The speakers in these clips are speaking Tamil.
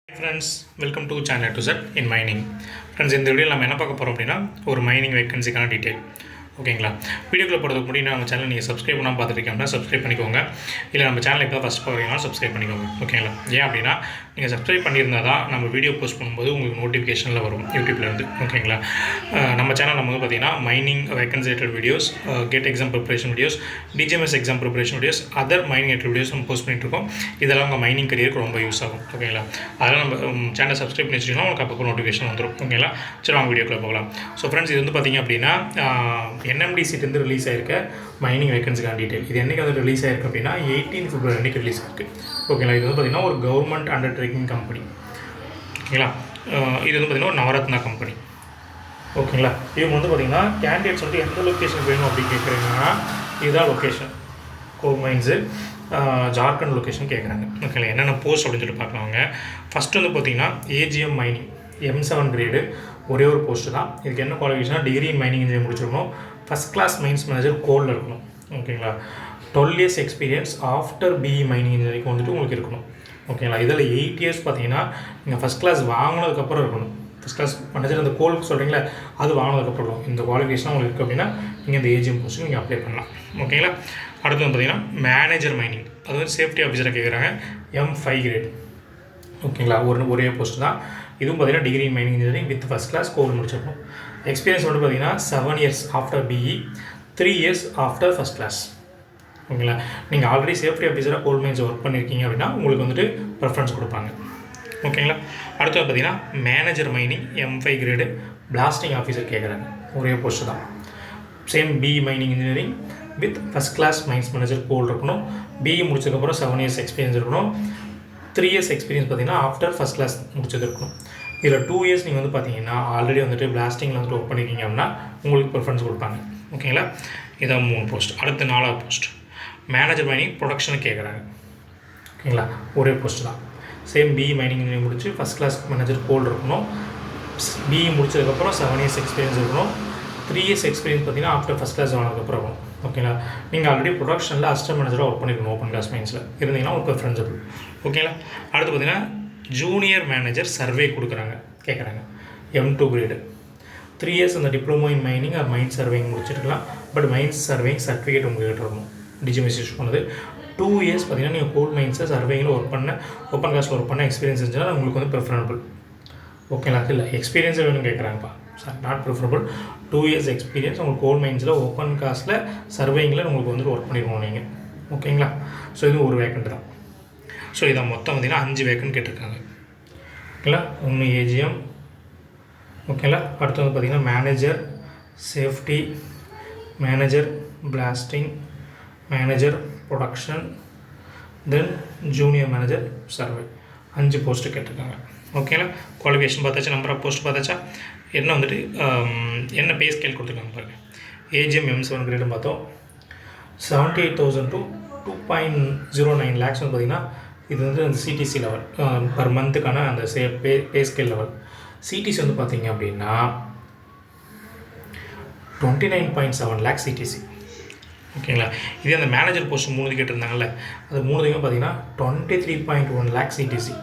Friends, welcome to channel to set in mining. Friends, இந்த வீடியோவில் நம்ம என்ன பார்க்க போகிறோம் அப்படின்னா ஒரு மைனிங் வேக்கன்சிக்கான டீட்டெயில். ஓகேங்களா? வீடியோக்குள்ள போகிறதுக்கு முன்னாடி நம்ம சேனல் நீங்கள் சப்ஸ்கிரைப் பண்ணால் பார்த்துருக்கீங்கன்னா சப்ஸ்கிரைப் பண்ணிக்கோங்க. இல்லை நம்ம சேனல் இப்போ ஃபஸ்ட் பார்க்குறீங்கன்னா சப்ஸ்கிரைப் பண்ணிக்கோங்க. ஓகேங்களா? ஏன் அப்படின்னா நீங்கள் சப்ஸ்கிரைப் பண்ணியிருந்தால் தான் நம்ம வீடியோ போஸ்ட் பண்ணும்போது உங்களுக்கு நோட்டிஃபிகேஷனில் வரும் யூடியூப்லேருந்து. ஓகேங்களா? நம்ம சேனல் நம்ம வந்து பார்த்திங்கன்னா mining vacancy related videos, GATE exam preparation videos, DGMS exam preparation videos, other mining related videos நம்ம போஸ்ட் பண்ணிட்டுருக்கோம். இதெல்லாம் உங்கள் மைனிங் கரியருக்கு ரொம்ப யூஸ் ஆகும். ஓகேங்களா? அதெல்லாம் நம்ம சேனலை சப்ஸ்கிரைப் பண்ணி வச்சிங்கன்னா உங்களுக்கு அப்போ நோட்டிஃபிகேஷன் வந்துடும். ஓகேங்களா? சரி, வாங்க வீடியோக்குள்ள போகலாம். ஸோ ஃப்ரெண்ட்ஸ், இது வந்து பார்த்திங்க அப்படின்னா என்எம்டிசிலேருந்து ரிலீஸ் ஆகிருக்க மைனிங் வேக்கன்சிக்கான டீட்டெயில். இது என்றைக்கு வந்து ரிலீஸ் ஆகிருக்கு அப்படின்னா 18 February அன்றைக்கி ரிலீஸ் ஆகிருக்கு. ஓகேங்களா? இது வந்து பார்த்திங்கன்னா ஒரு கவர்மெண்ட் அண்டர்டேக்கிங் கம்பெனி. ஓகேங்களா? இது வந்து பார்த்திங்கன்னா ஒரு நவரத்னா கம்பெனி. ஓகேங்களா? இவங்க வந்து பார்த்திங்கன்னா கேண்டிடேட்ஸ் வந்து எந்த லொக்கேஷன் வேணும் அப்படின்னு கேட்குறீங்கன்னா இதுதான் லொக்கேஷன். கோல் மைன்ஸு ஜார்க்கண்ட் லொக்கேஷன் கேட்குறாங்க. ஓகேங்களா? என்னென்ன போஸ்ட் அப்படின்னு சொல்லிட்டு பார்க்கலாங்க. ஃபஸ்ட்டு வந்து பார்த்திங்கன்னா ஏஜிஎம் மைனிங் M7 கிரேடு ஒரே ஒரு போஸ்ட்டு தான். இதுக்கு என்ன குவாலிஃபிகேஷனாக டிகிரி இன் மைனிங் இன்ஜினியர் முடிச்சிருக்கணும். ஃபஸ்ட் கிளாஸ் மைன்ஸ் மேனேஜர் கோலில் இருக்கணும். ஓகேங்களா? 12 years experience after BE mining engineering வந்துட்டு உங்களுக்கு இருக்கணும். ஓகேங்களா? இதில் 8 years பார்த்தீங்கன்னா நீங்கள் ஃபஸ்ட் கிளாஸ் வாங்கினதுக்கப்புறம் இருக்கணும். ஃபஸ்ட் கிளாஸ் மேனேஜர் அந்த கோலுக்கு சொல்கிறீங்களா, அது வாங்கினதுக்கப்புறம் இருக்கும். இந்த குவாலிஃபிகேஷன் உங்களுக்கு இருக்குது அப்படின்னா நீங்கள் இந்த ஏஜிஎம் போஸ்ட்டு நீங்கள் அப்ளை பண்ணலாம். ஓகேங்களா? அடுத்து வந்து பார்த்திங்கன்னா மேனேஜர் மைனிங், அது வந்து சேஃப்டி ஆஃபீஸராக கேட்குறாங்க. M5 great. ஓகேங்களா? ஒரே போஸ்ட் தான். இதுவும் பார்த்திங்கன்னா degree in mining engineering with first class coal முடிச்சிருக்கணும். எக்ஸ்பீரியன்ஸ் வந்து பார்த்திங்கன்னா 7 years after BE, 3 years after first class. ஓகேங்களா? நீங்கள் ஆல்ரெடி சேஃப்டி ஆஃபீஸராக கோல் மைன்ஸ் ஒர்க் பண்ணியிருக்கீங்க அப்படின்னா உங்களுக்கு வந்துட்டு ப்ரிஃபரன்ஸ் கொடுப்பாங்க. ஓகேங்களா? அடுத்து பார்த்திங்கன்னா manager mining M5 grade blasting officer கேட்குறாங்க. ஒரே போஸ்ட்டு தான். Same BE mining engineering with first class mines manager coal இருக்கணும். பிஇ முடிச்சதுக்கப்புறம் 7 years எக்ஸ்பீரியன்ஸ் இருக்கணும். 3 years எக்ஸ்பீரியன்ஸ் பார்த்திங்கன்னா ஆஃப்டர் ஃபஸ்ட் கிளாஸ் முடிச்சது இருக்கணும். இதில் 2 years நீங்கள் வந்து பார்த்தீங்கன்னா ஆல்ரெடி வந்துட்டு பிளாஸ்டிங்கில் வந்துட்டு ஒர்க் பண்ணியிருக்கீங்க அப்படின்னா உங்களுக்கு ப்ரிஃபரன்ஸ் கொடுப்பாங்க. ஓகேங்களா? இதான் 3 போஸ்ட். அடுத்து 4வது போஸ்ட் மேனேஜர் மைனிங் ப்ரொடக்ஷன் கேட்குறாங்க. ஓகேங்களா? ஒரே போஸ்ட் தான். சேம் பிஇ மைனிங் இன்ஜினியரிங் முடிச்சு ஃபஸ்ட் கிளாஸ் மேனேஜர் கோல் இருக்கணும். பிஇ முடிச்சதுக்கப்புறம் 7 years எக்ஸ்பீரியன்ஸ் இருக்கணும். 3 years எக்ஸ்பீரியன்ஸ் பார்த்தீங்கன்னா ஆஃப்டர் ஃபஸ்ட் கிளாஸ் வாங்கினதுக்கப்புறம் இருக்கும். ஓகேங்களா? நீங்கள் ஆல்ரெடி ப்ரொடக்ஷனில் அசிஸ்டன்ட் மேனேஜராக ஒர்க் பண்ணியிருக்கணும். ஓப்பன் கிளாஸ் மைன்ஸில் இருந்தீங்கன்னா உங்களுக்கு ப்ரிஃபரன்ஸபிள். ஓகேங்களா? அடுத்து பார்த்தீங்கன்னா ஜூனியர் மேனேஜர் சர்வே கொடுக்குறாங்க கேட்குறாங்க. M2 grade. 3 years அந்த diploma in mining or mine surveying முடிச்சிருக்கலாம். பட் மைன்ஸ் சர்வேயிங் சர்டிஃபிகேட் உங்கள்கிட்ட இருக்கணும். டிஜிஎம்எஸ் யூஸ் பண்ணது. 2 years பார்த்தீங்கன்னா நீங்கள் கோல் மைன்ஸை சர்வேயிங்கில் ஒர்க் பண்ண ஓப்பன் கிளாஸில் ஒர்க் பண்ண எக்ஸ்பீரியன்ஸ் இருந்துச்சுன்னா உங்களுக்கு வந்து ப்ரிஃபரபிள். ஓகேங்களா? இல்லை எக்ஸ்பீரியன்ஸை வேணும் கேட்குறாங்கப்பா. Sir, not preferable. 2 years experience உங்களுக்கு கோல் மைன்ஸில் ஓப்பன் காஸ்ட்டில் சர்வேயிங்கில் உங்களுக்கு வந்துட்டு ஒர்க் பண்ணிருக்கணும் நீங்கள். ஓகேங்களா? ஸோ இது ஒரு வேக்கண்ட் தான். ஸோ இதை மொத்தம் பார்த்திங்கன்னா 5 வேக்கண்ட் கேட்டிருக்காங்க. ஓகேங்களா? 1 ஏஜிஎம். ஓகேங்களா? அடுத்து வந்து பார்த்திங்கன்னா manager safety, manager blasting, manager production, then junior manager survey. 5 post கேட்டிருக்காங்க. ஓகேங்களா? குவாலிஃபிகேஷன் பார்த்தாச்சா, நம்பர் ஆஃப் போஸ்ட் பார்த்தாச்சா, என்ன வந்துட்டு என்ன பே ஸ்கேல் கொடுத்துருக்காங்க பாருங்கள். ஏஜிஎம் M7 கிரேடு பார்த்தோம். 78,000 to 2.09 lakhs வந்து பார்த்திங்கன்னா இது வந்து அந்த சிடிசி லெவல் பர் மந்த்துக்கான அந்த பே ஸ்கேல் லெவல். சிடிசி வந்து பார்த்திங்க அப்படின்னா 29.7 lakhs சிடிசி. ஓகேங்களா? இதே அந்த மேனேஜர் போஸ்ட் 3 கேட்டிருந்தாங்கல்ல, அது 3 பார்த்திங்கன்னா 23.1 lakhs CTC.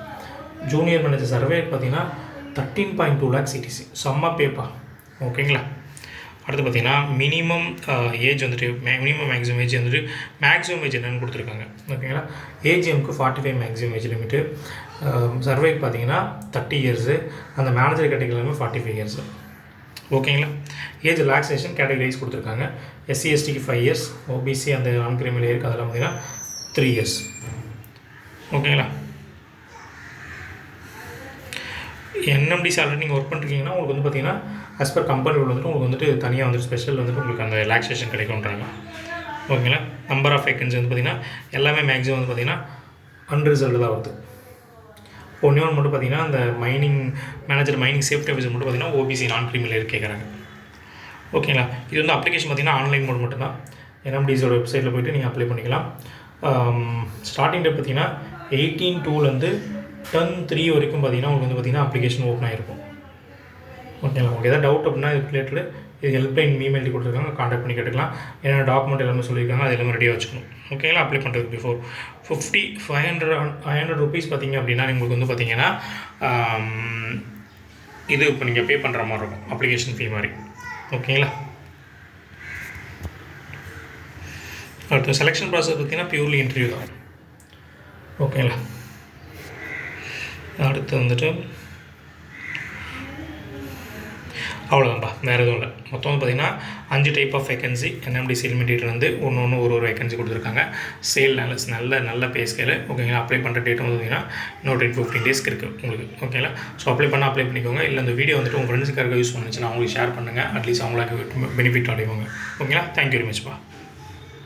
Junior manager survey பார்த்திங்கன்னா 13.2 lakhs சிடிசி. செம்ம பேப்பா. ஓகேங்களா? அடுத்து பார்த்திங்கன்னா மினிமம் ஏஜ் வந்துட்டு மினிமம் மேக்ஸிமம் ஏஜ் வந்துட்டு மேக்ஸிமம் ஏஜ் என்னென்னு கொடுத்துருக்காங்க. ஓகேங்களா? ஏஜிஎம்க்கு 45 மேக்ஸிமம் ஏஜ் லிமிட்டு. சர்வேக்கு பார்த்தீங்கன்னா 30 years. அந்த மேனேஜர் கேட்டகரியிலுமே 45 years. ஓகேங்களா? ஏஜ் ரிலாக்ஸேஷன் கேட்டகரைஸ் கொடுத்துருக்காங்க. SC STக்கு 5 years, OBC அந்த நான் கிரிமினல் ஏருக்கு அதெல்லாம் பார்த்திங்கன்னா 3 years. ஓகேங்களா? என்எம்டிசி ஆல்ரெடி நீங்கள் ஒர்க் பண்ணிருக்கீங்கன்னா உங்களுக்கு வந்து பார்த்திங்கன்னா ஆஸ் பர் கம்பெனி வந்துட்டு உங்களுக்கு வந்துட்டு தனியாக வந்துட்டு ஸ்பெஷல் வந்துட்டு உங்களுக்கு அந்த ரிலாக்ஸேஷன் கிடைக்கும்ன்றாங்க. ஓகேங்களா? நம்பர் ஆஃப் வேக்கன்சி வந்து பார்த்திங்கன்னா எல்லாமே மேக்ஸிமம் வந்து பார்த்திங்கன்னா அன்ரிசல்டு தான் வருது. ஒன்று மட்டும் பார்த்திங்கன்னா அந்த mining manager mining safety officer மட்டும் பார்த்திங்கன்னா OBC நான் கிரிமினல் கேட்குறாங்க. ஓகேங்களா? இது வந்து அப்ளிகேஷன் பார்த்திங்கன்னா ஆன்லைன் மோட் மட்டும்தான். என்எம்டிசியோட வெப்சைட்டில் போய்ட்டு நீங்கள் அப்ளை பண்ணிக்கலாம். ஸ்டார்டிங் டேட் பார்த்திங்கன்னா 18/2 10/3 வரைக்கும் பார்த்திங்கன்னா உங்களுக்கு வந்து பார்த்திங்கன்னா அப்ளிகேஷன் ஓப்பன் ஆகிருக்கும். ஓகேங்களா? உங்களுக்கு எதாவது டவுட் அப்படின்னா இது ரிலேட்டடு இது ஹெல்ப்லைன் இமெயில் கொடுத்துருக்காங்க, கான்டாக்ட் பண்ணி கேட்டுக்கலாம். என்னென்ன டாக்குமெண்ட் எல்லாமே சொல்லியிருக்காங்க, அது எல்லாமே ரெடியாக வச்சுக்கணும். ஓகேங்களா? அப்ளை பண்ணுறதுக்கு பிஃபோர் 500 rupees பார்த்தீங்க அப்படின்னா உங்களுக்கு வந்து பார்த்தீங்கன்னா இது இப்போ நீங்கள் பே பண்ணுற மாதிரி இருக்கும், அப்ளிகேஷன் ஃபீ மாதிரி. ஓகேங்களா? அடுத்து செலெக்ஷன் ப்ராசஸ் பார்த்தீங்கன்னா பியூர்லி இன்டர்வியூ தான். ஓகேங்களா? அடுத்து வந்துட்டு அவ்வளோதான்ப்பா, வேறு எதுவும் இல்லை. மொத்தம் வந்து பார்த்திங்கன்னா 5 type of vacancy NMDC limited வந்து ஒன்று ஒரு வேகன்சி கொடுத்துருக்காங்க. சேல் நல்ல பே ஸ்கேலு. ஓகேங்களா? அப்ளை பண்ணுற டேட் வந்து பார்த்திங்கன்னா இன்னொரு 10-15 டேஸ்க்கு இருக்குது உங்களுக்கு. ஓகேங்களா? ஸோ அப்ளை பண்ணிக்கோங்க. இல்லை அந்த வீடியோ வந்துட்டு உங்கள் ஃப்ரெண்ட்ஸுக்காக யூஸ் பண்ணுச்சுன்னா அவங்களுக்கு ஷேர் பண்ணுங்கள். அட்லீஸ்ட் அவங்களுக்கு பெனிஃபிட் அடைவாங்க. ஓகேங்களா? Thank you very மச்ப்பா.